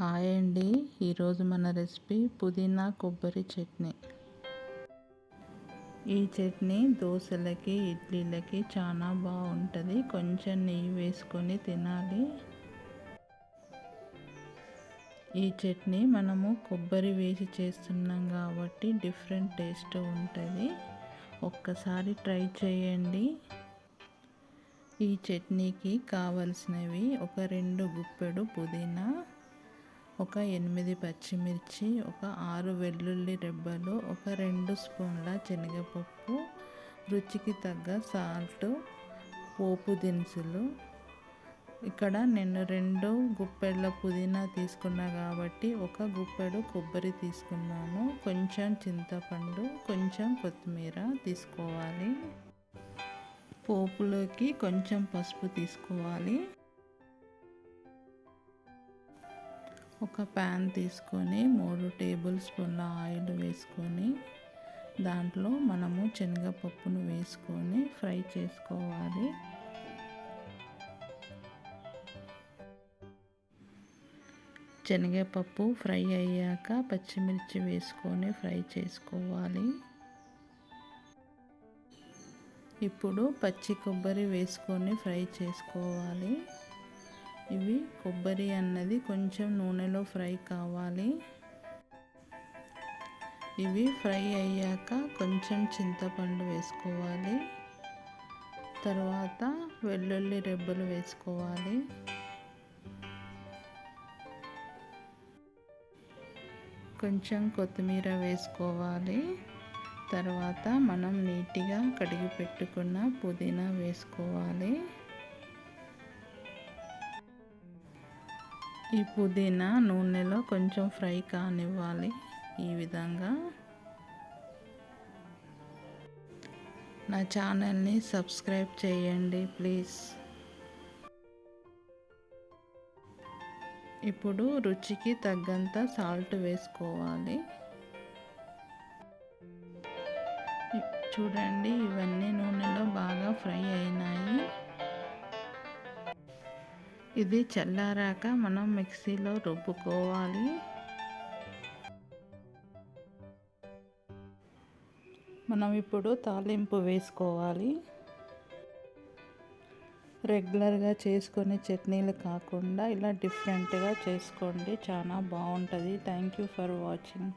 Hi అండి. ఈరోజు మన రెసిపీ పుదీనా కొబ్బరి చట్నీ. ఈ చట్నీ దోశలకి ఇడ్లీలకి చాలా బాగుంటుంది. కొంచెం నెయ్యి వేసుకొని తినాలి. ఈ చట్నీ మనము కొబ్బరి వేసి చేస్తున్నాం కాబట్టి డిఫరెంట్ టేస్ట్ ఉంటుంది. ఒక్కసారి ట్రై చేయండి. ఈ చట్నీకి కావలసినవి ఒక 2 గుప్పెడు పుదీనా, ఒక 8 పచ్చిమిర్చి, ఒక 6 వెల్లుల్లి రెబ్బలు, ఒక 2 స్పూన్ల శనగపప్పు, రుచికి తగ్గ సాల్ట్, పోపు దినుసులు. ఇక్కడ నేను 2 గుప్పెళ్ళ పుదీనా తీసుకున్నా కాబట్టి 1 గుప్పెడు కొబ్బరి తీసుకున్నాను. కొంచెం చింతపండు, కొంచెం కొత్తిమీర తీసుకోవాలి. పోపులోకి కొంచెం పసుపు తీసుకోవాలి. ఒక ప్యాన్ తీసుకొని 3 టేబుల్ స్పూన్ల ఆయిల్ వేసుకొని దాంట్లో మనము శనగపప్పును వేసుకొని ఫ్రై చేసుకోవాలి. శనగపప్పు ఫ్రై అయ్యాక పచ్చిమిర్చి వేసుకొని ఫ్రై చేసుకోవాలి. ఇప్పుడు పచ్చి కొబ్బరి వేసుకొని ఫ్రై చేసుకోవాలి. ఇవి కొబ్బరి అన్నది కొంచెం నూనెలో ఫ్రై కావాలి. ఇవి ఫ్రై అయ్యాక కొంచెం చింతపండు వేసుకోవాలి. తర్వాత వెల్లుల్లి రెబ్బలు వేసుకోవాలి. కొంచెం కొత్తిమీర వేసుకోవాలి. తర్వాత మనం నీట్గా కడిగి పెట్టుకున్న పుదీనా వేసుకోవాలి. ఈ పుదీనా నూనెలో కొంచెం ఫ్రై కానివ్వాలి. ఈ విధంగా నా ఛానల్ని సబ్స్క్రైబ్ చేయండి ప్లీజ్. ఇప్పుడు రుచికి తగ్గంత సాల్ట్ వేసుకోవాలి. చూడండి, ఇవన్నీ నూనెలో బాగా ఫ్రై అయినాయి. ఇది చల్లారాక మనం మిక్సీలో రుబ్బుకోవాలి. మనం ఇప్పుడు తాలింపు వేసుకోవాలి. రెగ్యులర్గా చేసుకునే చట్నీలు కాకుండా ఇలా డిఫరెంట్గా చేసుకోండి, చాలా బాగుంటుంది. Thank you for watching.